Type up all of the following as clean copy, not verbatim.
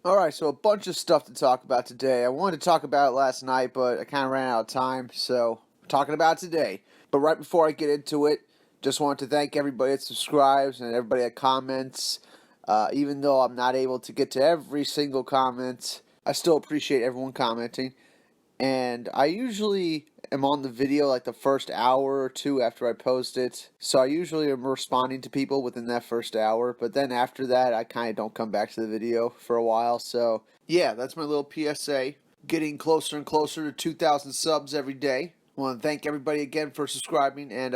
Alright, so a bunch of stuff to talk about today. I wanted to talk about it last night, but I kind of ran out of time, so I'm talking about it today. But right before I get into it, just wanted to thank everybody that subscribes and everybody that comments. Even though I'm not able to get to every single comment, I still appreciate everyone commenting. And I usually am on the video like the first hour or two after I post it. So I usually am responding to people within that first hour. But then after that, I kind of don't come back to the video for a while. So yeah, that's my little PSA. Getting closer and closer to 2,000 subs every day. I want to thank everybody again for subscribing. And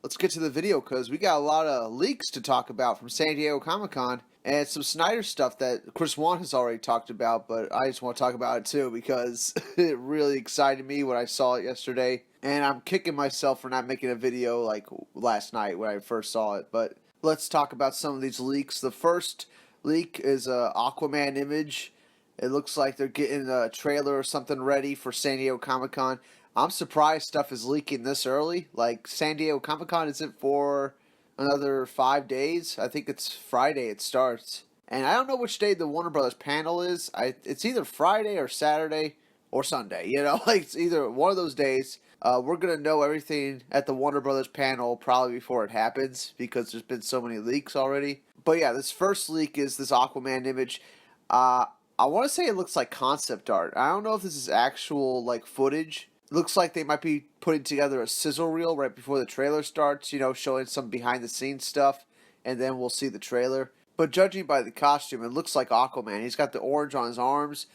let's get to the video because we got a lot of leaks to talk about from San Diego Comic-Con. And some Snyder stuff that Chris Wan has already talked about, but I just want to talk about it too because it really excited me when I saw it yesterday. And I'm kicking myself for not making a video like last night when I first saw it. But let's talk about some of these leaks. The first leak is Aquaman Image. It looks like they're getting a trailer or something ready for San Diego Comic-Con. I'm surprised stuff is leaking this early. Like, San Diego Comic-Con isn't for another 5 days. I think it's Friday it starts. And I don't know which day the Warner Brothers panel is. It's either Friday or Saturday or Sunday. You know, like it's either one of those days. We're going to know everything at the Warner Brothers panel probably before it happens because there's been so many leaks already. But yeah, this first leak is this Aquaman image. I want to say it looks like concept art. I don't know if this is actual like footage. Looks like they might be putting together a sizzle reel right before the trailer starts, you know, showing some behind-the-scenes stuff, and then we'll see the trailer. But judging by the costume, it looks like Aquaman. He's got the orange on his arms,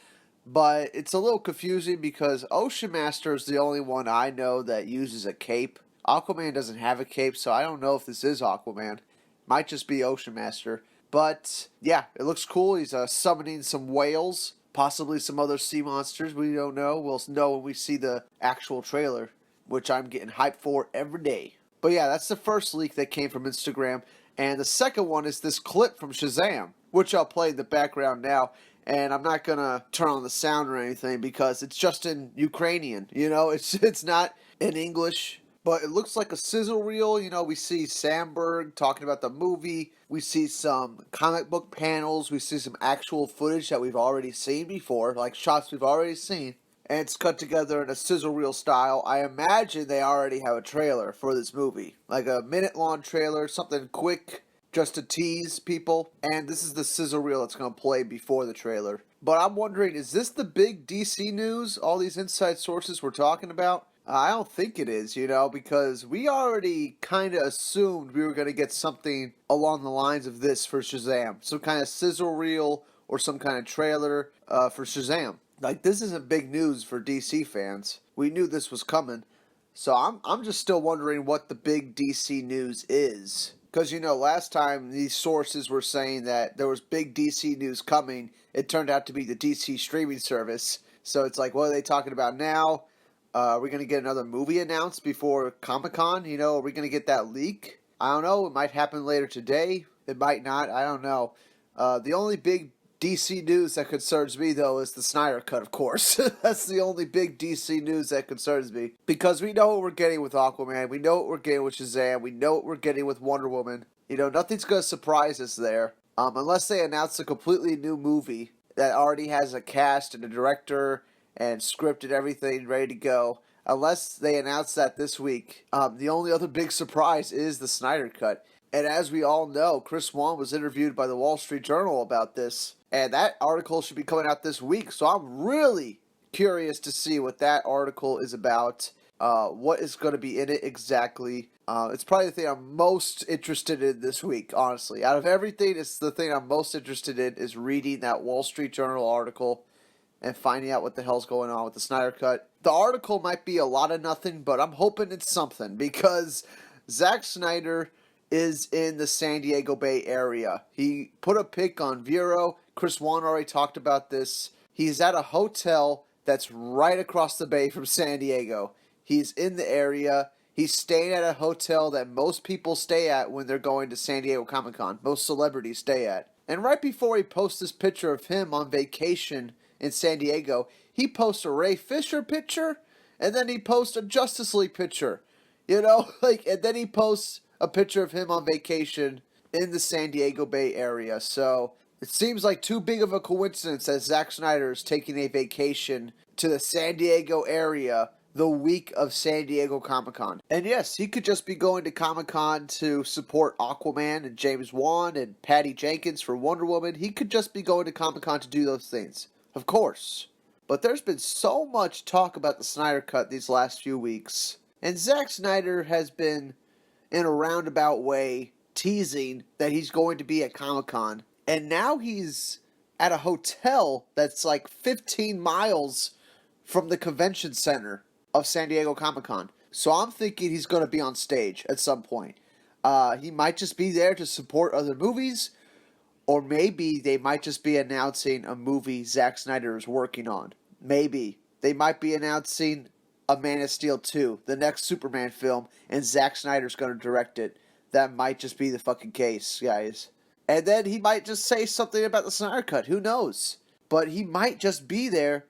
but it's a little confusing because Ocean Master is the only one I know that uses a cape. Aquaman doesn't have a cape, so I don't know if this is Aquaman. Might just be Ocean Master. But, yeah, it looks cool. He's summoning some whales. Possibly some other sea monsters. We don't know. We'll know when we see the actual trailer, which I'm getting hyped for every day. But yeah, that's the first leak that came from Instagram. And the second one is this clip from Shazam, which I'll play in the background now. And I'm not going to turn on the sound or anything because it's just in Ukrainian. You know, it's not in English. But it looks like a sizzle reel. You know, we see Sandberg talking about the movie. We see some comic book panels. We see some actual footage that we've already seen before, like shots we've already seen. And it's cut together in a sizzle reel style. I imagine they already have a trailer for this movie. Like a minute-long trailer, something quick just to tease people. And this is the sizzle reel that's going to play before the trailer. But I'm wondering, is this the big DC news all these inside sources were talking about? I don't think it is, you know, because we already kind of assumed we were going to get something along the lines of this for Shazam. Some kind of sizzle reel or some kind of trailer for Shazam. Like, this isn't big news for DC fans. We knew this was coming. So I'm just still wondering what the big DC news is. Because, you know, last time these sources were saying that there was big DC news coming. It turned out to be the DC streaming service. So it's like, what are they talking about now? Are we going to get another movie announced before Comic-Con? You know, are we going to get that leak? I don't know. It might happen later today. It might not. I don't know. The only big DC news that concerns me, though, is the Snyder Cut, of course. That's the only big DC news that concerns me. Because we know what we're getting with Aquaman. We know what we're getting with Shazam. We know what we're getting with Wonder Woman. You know, nothing's going to surprise us there. Unless they announce a completely new movie that already has a cast and a director and script and everything ready to go. Unless they announce that this week. The only other big surprise is the Snyder Cut. And as we all know, Chris Wan was interviewed by the Wall Street Journal about this. And that article should be coming out this week. So I'm really curious to see what that article is about. What is going to be in it exactly. It's probably the thing I'm most interested in this week, honestly. Out of everything, it's the thing I'm most interested in is reading that Wall Street Journal article and finding out what the hell's going on with the Snyder Cut. The article might be a lot of nothing, but I'm hoping it's something because Zack Snyder is in the San Diego Bay area. He put a pic on Vero. Chris Wan already talked about this. He's at a hotel that's right across the bay from San Diego. He's in the area. He's staying at a hotel that most people stay at when they're going to San Diego Comic-Con. Most celebrities stay at. And right before he posts this picture of him on vacation in San Diego, he posts a Ray Fisher picture, and then he posts a Justice League picture. You know, like, and then he posts a picture of him on vacation in the San Diego Bay area. So It seems like too big of a coincidence that Zack Snyder is taking a vacation to the San Diego area the week of San Diego Comic-Con. And yes, he could just be going to Comic-Con to support Aquaman and James Wan and Patty Jenkins for Wonder Woman. He could just be going to Comic-Con to do those things. Of course. But there's been so much talk about the Snyder Cut these last few weeks. And Zack Snyder has been, in a roundabout way, teasing that he's going to be at Comic-Con. And now he's at a hotel that's like 15 miles from the convention center of San Diego Comic-Con. So I'm thinking he's going to be on stage at some point. He might just be there to support other movies, or maybe they might just be announcing a movie Zack Snyder is working on. Maybe. They might be announcing a Man of Steel 2, the next Superman film, and Zack Snyder's going to direct it. That might just be the fucking case, guys. And then he might just say something about the Snyder Cut. Who knows? But he might just be there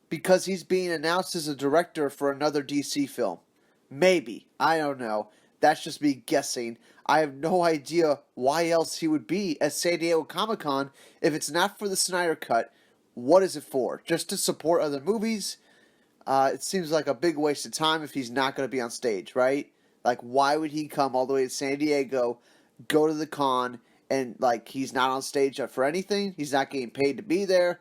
because he's being announced as a director for another DC film. Maybe. I don't know. That's just me guessing. I have no idea why else he would be at San Diego Comic-Con if it's not for the Snyder Cut. What is it for? Just to support other movies? It seems like a big waste of time if he's not going to be on stage, right? Like, why would he come all the way to San Diego, go to the con, and, like, he's not on stage for anything? He's not getting paid to be there?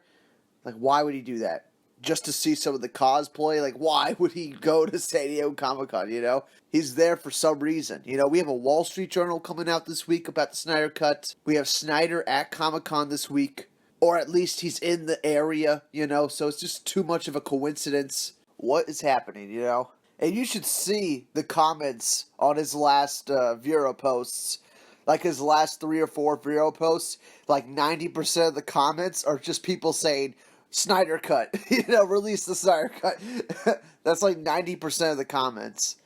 Like, why would he do that? Just to see some of the cosplay? Like, why would he go to San Diego Comic-Con, you know? He's there for some reason. You know, we have a Wall Street Journal coming out this week about the Snyder Cut. We have Snyder at Comic-Con this week. Or at least he's in the area, you know? So it's just too much of a coincidence. What is happening, you know? And you should see the comments on his last Vero posts. Like his last 3 or 4 Vero posts, like 90% of the comments are just people saying, Snyder Cut, you know, release the Snyder Cut. That's like 90% of the comments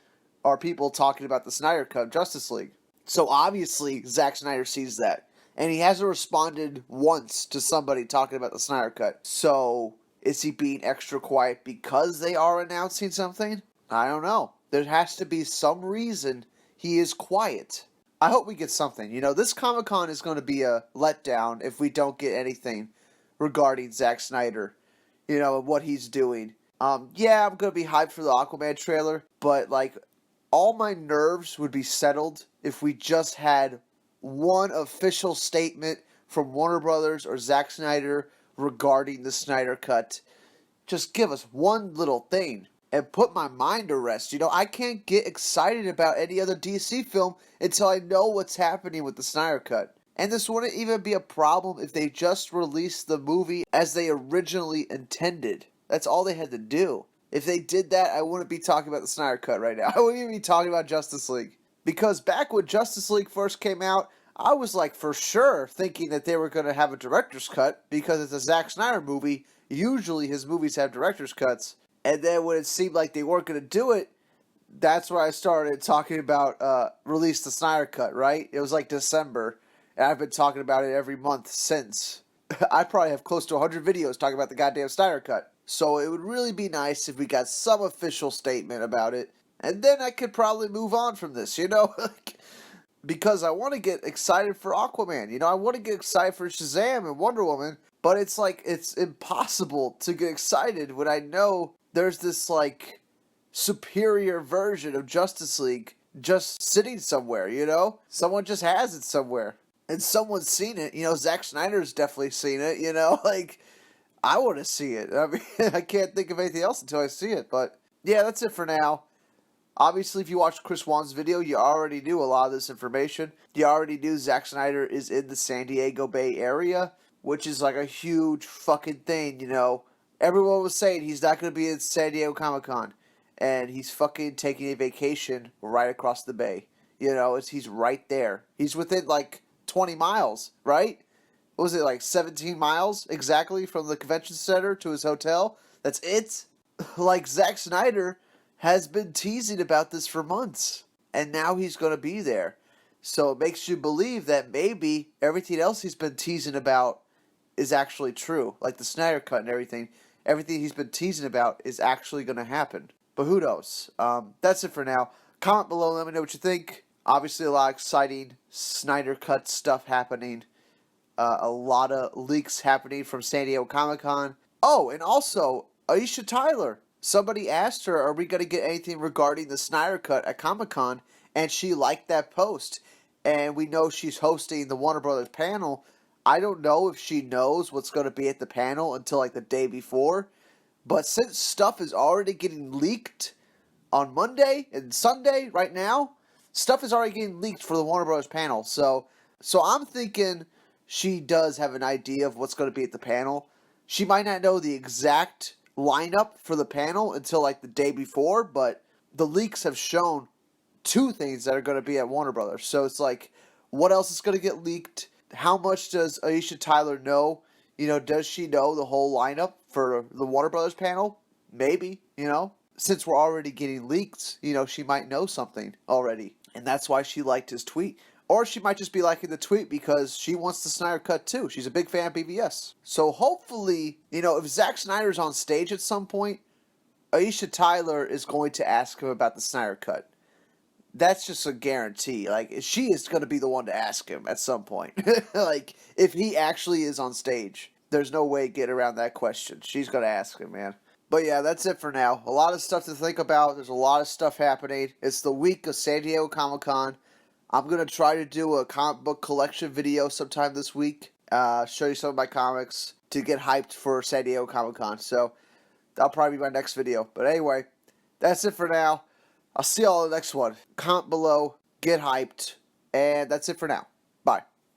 are people talking about the Snyder Cut Justice League. So obviously, Zack Snyder sees that. And he hasn't responded once to somebody talking about the Snyder Cut. So, is he being extra quiet because they are announcing something? I don't know. There has to be some reason he is quiet. I hope we get something. You know, this Comic-Con is going to be a letdown if we don't get anything regarding Zack Snyder, you know, and what he's doing. Yeah, I'm going to be hyped for the Aquaman trailer, but, like, all my nerves would be settled if we just had one official statement from Warner Brothers or Zack Snyder regarding the Snyder Cut. Just give us one little thing and put my mind to rest. You know, I can't get excited about any other DC film until I know what's happening with the Snyder Cut. And this wouldn't even be a problem if they just released the movie as they originally intended. That's all they had to do. If they did that, I wouldn't be talking about the Snyder Cut right now. I wouldn't even be talking about Justice League. Because back when Justice League first came out, I was like for sure thinking that they were going to have a director's cut because it's a Zack Snyder movie. Usually his movies have director's cuts. And then when it seemed like they weren't going to do it, that's where I started talking about release the Snyder Cut, right? It was like December, and I've been talking about it every month since. I probably have close to 100 videos talking about the goddamn Snyder Cut. So it would really be nice if we got some official statement about it. And then I could probably move on from this, you know? Because I want to get excited for Aquaman. You know, I want to get excited for Shazam and Wonder Woman. But it's like, it's impossible to get excited when I know there's this, like, superior version of Justice League just sitting somewhere, you know? Someone just has it somewhere. And someone's seen it. You know, Zack Snyder's definitely seen it, you know? Like, I want to see it. I mean, I can't think of anything else until I see it. But, yeah, that's it for now. Obviously, if you watched Chris Wan's video, you already knew a lot of this information. You already knew Zack Snyder is in the San Diego Bay Area, which is like a huge fucking thing, you know? Everyone was saying he's not going to be in San Diego Comic-Con. And he's fucking taking a vacation right across the bay. You know, he's right there. He's within, like, 20 miles, right? What was it, like 17 miles exactly from the convention center to his hotel? That's it? Like, Zack Snyder has been teasing about this for months. And now he's going to be there. So it makes you believe that maybe everything else he's been teasing about is actually true. Like the Snyder Cut and everything. Everything he's been teasing about is actually going to happen. But who knows? That's it for now. Comment below, let me know what you think. Obviously a lot of exciting Snyder Cut stuff happening. a lot of leaks happening from San Diego Comic-Con. Oh, and also, Aisha Tyler. Somebody asked her, are we going to get anything regarding the Snyder Cut at Comic-Con? And she liked that post. And we know she's hosting the Warner Brothers panel. I don't know if she knows what's going to be at the panel until like the day before. But since stuff is already getting leaked on Monday and Sunday right now, stuff is already getting leaked for the Warner Brothers panel. So I'm thinking she does have an idea of what's going to be at the panel. She might not know the exact lineup for the panel until like the day before, but the leaks have shown 2 things that are going to be at Warner Brothers. So it's like, what else is going to get leaked? How much does Aisha Tyler know? Does she know the whole lineup for the Warner Brothers panel? Maybe, Since we're already getting leaks, she might know something already. And that's why she liked his tweet. Or she might just be liking the tweet because she wants the Snyder Cut too. She's a big fan of BVS. So hopefully, if Zack Snyder's on stage at some point, Aisha Tyler is going to ask him about the Snyder Cut. That's just a guarantee. Like, she is going to be the one to ask him at some point. Like, if he actually is on stage, there's no way to get around that question. She's going to ask him, man. But yeah, that's it for now. A lot of stuff to think about. There's a lot of stuff happening. It's the week of San Diego Comic-Con. I'm going to try to do a comic book collection video sometime this week. Show you some of my comics to get hyped for San Diego Comic-Con. So that'll probably be my next video. But anyway, that's it for now. I'll see y'all in the next one. Comment below, get hyped, and that's it for now. Bye.